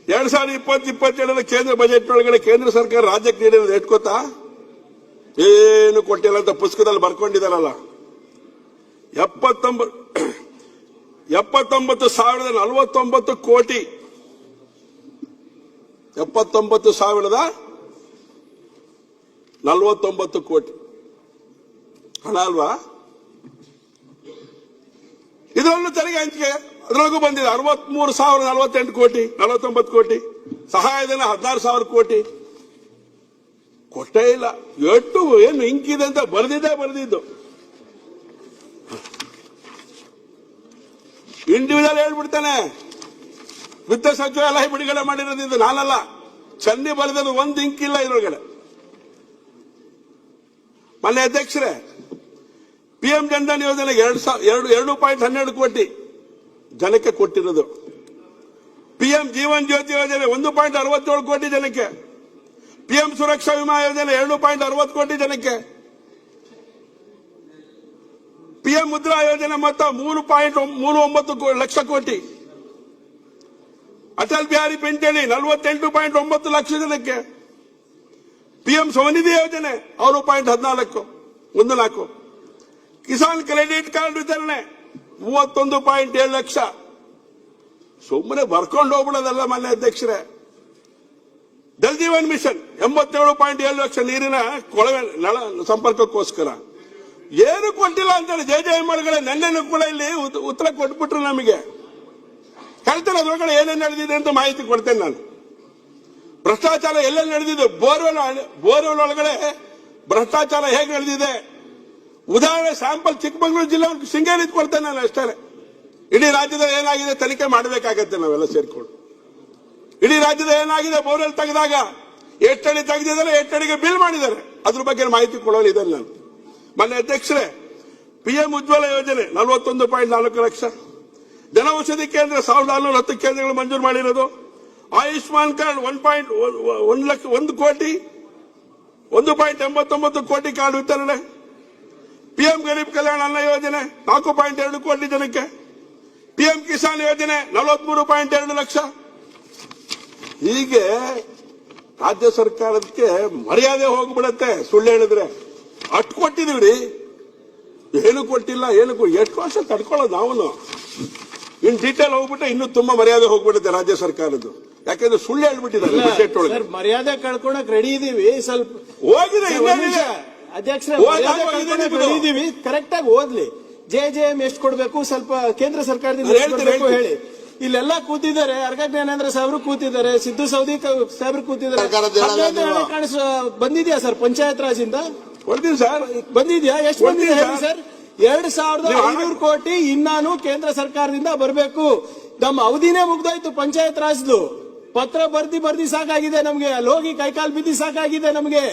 2020-22 ಕೇಂದ್ರ ಬಜೆಟ್ ಒಳಗಡೆ ಕೇಂದ್ರ ಸರ್ಕಾರ ರಾಜ್ಯಕ್ಕೆ ನೀಡಿರೋದು ಎಷ್ಟು ಗೊತ್ತಾ? ಏನು ಕೊಟ್ಟಿಲ್ಲ ಅಂತ ಪುಸ್ತಕದಲ್ಲಿ ಬರ್ಕೊಂಡಿದ್ದಾರಲ್ಲ. 79,049 ಕೋಟಿ. 79,049 ಕೋಟಿ ಹಣ ಅಲ್ವಾ? ಇದರಲ್ಲೂ ತೆರಿಗೆ ಹಂಚಿಕೆ ಅದರೊಳಗೂ ಬಂದಿದೆ. 63,048 ಕೋಟಿ, 49 ಕೋಟಿ. ಸಹಾಯಧನ 16,000 ಕೋಟಿ ಕೊಟ್ಟೇ ಇಲ್ಲ. ಎಷ್ಟು ಏನು ಇಂಕಿದೆ ಅಂತ ಬರೆದಿದ್ದು ಇಂಡಿವಿಜುವಲ್ ಹೇಳ್ಬಿಡ್ತಾನೆ. ವಿತ್ತ ಸಚಿವಾಲಯ ಬಿಡುಗಡೆ ಮಾಡಿರೋದ್ರಿಂದ ನಾನಲ್ಲ, ಚನ್ನಿ ಬರೆದದ್ದು ಒಂದು ಇಂಕಿಲ್ಲ ಇದ್ರೊಳಗಡೆ. ಮೊನ್ನೆ ಅಧ್ಯಕ್ಷರೇ, PM ಜನ್ಧನ್ ಯೋಜನೆಗೆ 2.12 ಕೋಟಿ ಜನಕ್ಕೆ ಕೊಟ್ಟಿರೋದು. PM ಜೀವನ್ ಜ್ಯೋತಿ ಯೋಜನೆ 1.67 ಕೋಟಿ ಜನಕ್ಕೆ. PM ಸುರಕ್ಷಾ ವಿಮಾ ಯೋಜನೆ 2.60 ಕೋಟಿ ಜನಕ್ಕೆ. PM ಮುದ್ರಾ ಯೋಜನೆ ಮೊತ್ತ 3.39 ಲಕ್ಷ ಕೋಟಿ. ಅಟಲ್ ಬಿಹಾರಿ ಪಿಂಚಣಿ 48.9 ಲಕ್ಷ ಜನಕ್ಕೆ. PM ಸ್ವನಿಧಿ ಯೋಜನೆ 6.14 ಕಿಸಾನ್ ಕ್ರೆಡಿಟ್ ಕಾರ್ಡ್ ವಿತರಣೆ 31.7 ಲಕ್ಷ. ಸುಮ್ಮನೆ ಬರ್ಕೊಂಡು ಹೋಗ್ಬಿಡೋದಲ್ಲ ಮಾನ್ಯ ಅಧ್ಯಕ್ಷರೇ. ಜಲ್ ಜೀವನ್ ಮಿಷನ್ 87.7 ಲಕ್ಷ ನೀರಿನ ಕೊಳವೆ ನಳ ಸಂಪರ್ಕಕ್ಕೋಸ್ಕರ. ಏನು ಕೊಟ್ಟಿಲ್ಲ ಅಂತಾರೆ ಜಯಮಗಳೇ. ನೆನ್ನೆ ಕೂಡ ಇಲ್ಲಿ ಉತ್ತರ ಕೊಟ್ಬಿಟ್ರು ನಮಗೆ. ಹೇಳ್ತೇನೆ ಅದ್ರೊಳಗಡೆ ಏನೇನು ನಡೆದಿದೆ ಅಂತ ಮಾಹಿತಿ ಕೊಡ್ತೇನೆ ನಾನು. ಭ್ರಷ್ಟಾಚಾರ ಎಲ್ಲೆಲ್ಲಿ ನಡೆದಿದೆ, ಬೋರ್ವೆಲ್ ಒಳಗಡೆ ಭ್ರಷ್ಟಾಚಾರ ಹೇಗೆ ನಡೆದಿದೆ ಉದಾಹರಣೆ ಸ್ಯಾಂಪಲ್ ಚಿಕ್ಕಮಗಳೂರು ಜಿಲ್ಲೆ ಶೃಂಗೇರಿ ಕೊಡ್ತೇನೆ ನಾನು ಅಷ್ಟೇ. ಇಡೀ ರಾಜ್ಯದ ಏನಾಗಿದೆ ತನಿಖೆ ಮಾಡಬೇಕಾಗತ್ತೆ ನಾವೆಲ್ಲ ಸೇರ್ಕೊಂಡು. ಇಡೀ ರಾಜ್ಯದ ಏನಾಗಿದೆ ಬೋರ್ವೆಲ್ ತೆಗೆದಾಗ ಎಷ್ಟಡಿ ತೆಗೆದಿದ್ದಾರೆ, ಎಷ್ಟಡಿಗೆ ಬಿಲ್ ಮಾಡಿದ್ದಾರೆ, ಅದ್ರ ಬಗ್ಗೆ ಮಾಹಿತಿ ಕೊಡೋಳಿದೆ ನಾನು. ಮೊನ್ನೆ ಅಧ್ಯಕ್ಷರೇ, PM ಉಜ್ವಲ ಯೋಜನೆ 41.4 ಲಕ್ಷ. ಜನೌಷಧಿ ಕೇಂದ್ರ 1,410 ಕೇಂದ್ರಗಳು ಮಂಜೂರು ಮಾಡಿರೋದು. ಆಯುಷ್ಮಾನ್ ಕಾರ್ಡ್ 1 ಕೋಟಿ 1.89 ಕೋಟಿ ಕಾರ್ಡ್ ವಿತರಣೆ. PM ಗರೀಬ್ ಕಲ್ಯಾಣ ಅನ್ನ ಯೋಜನೆ 4.2 ಕೋಟಿ ಜನಕ್ಕೆ. PM ಕಿಸಾನ್ ಯೋಜನೆ 43.2 ಲಕ್ಷ. ಹೀಗೆ ರಾಜ್ಯ ಸರ್ಕಾರಕ್ಕೆ ಮರ್ಯಾದೆ ಹೋಗ್ಬಿಡತ್ತೆ ಸುಳ್ಳು ಹೇಳಿದ್ರೆ. ಅಷ್ಟು ಕೊಟ್ಟಿದೀವ್ರಿ, ಏನು ಕೊಟ್ಟಿಲ್ಲ. ಎಷ್ಟು ವರ್ಷ ತಡ್ಕೊಳ್ಳೋದು ನಾವು. ಇನ್ ಡೀಟೇಲ್ ಹೋಗ್ಬಿಟ್ಟೆ ಇನ್ನೂ ತುಂಬಾ ಮರ್ಯಾದೆ ಹೋಗ್ಬಿಡುತ್ತೆ ರಾಜ್ಯ ಸರ್ಕಾರದ್ದು. ಯಾಕಂದ್ರೆ ಸುಳ್ಳು ಹೇಳ್ಬಿಟ್ಟಿದ್ದಾರೆ ಬಜೆಟ್ ಒಳಗೆ. ಮರ್ಯಾದೆ ಕಳ್ಕೊಳಕ್ ರೆಡಿ ಇದೀವಿ. ಸ್ವಲ್ಪ ಹೋಗಿದೆ ಅಧ್ಯಕ್ಷರೇ, ಇದೀವಿ ಕರೆಕ್ಟ್ ಆಗಿ ಓದ್ಲಿ. JJM ಎಷ್ಟು ಕೊಡ್ಬೇಕು, ಸ್ವಲ್ಪ ಕೇಂದ್ರ ಸರ್ಕಾರದಿಂದ ಹೇಳಿ. ಇಲ್ಲೆಲ್ಲ ಕೂತಿದ್ದಾರೆ, ಅರ್ಗಜ್ಞಾನೇಂದ್ರ ಸಾಹೇಬ್ರು ಕೂತಿದ್ದಾರೆ, ಸಿದ್ದು ಸೌದಿ ಸಾಹೇಬ್ರು ಕೂತಿದ್ದಾರೆ. ಬಂದಿದ್ಯಾ ಸರ್ ಪಂಚಾಯತ್ ರಾಜ್ ಇಂದ? ಕೊಡ್ತೀನಿ ಸರ್. ಬಂದಿದ್ಯಾ? ಎಷ್ಟು ಬಂದಿದೆ ಹೇಳಿ ಸರ್? 2,500 ಕೋಟಿ ಇನ್ನಾನು ಕೇಂದ್ರ ಸರ್ಕಾರದಿಂದ ಬರಬೇಕು. ನಮ್ಮ ಅವಧಿನೇ ಮುಗ್ದೋಯ್ತು ಪಂಚಾಯತ್ ರಾಜ್ದು. ಪತ್ರ ಬರ್ದಿ ಸಾಕಾಗಿದೆ ನಮ್ಗೆ. ಅಲ್ಲಿ ಹೋಗಿ ಕೈಕಾಲು ಬಿದ್ದಿ ಸಾಕಾಗಿದೆ ನಮ್ಗೆ.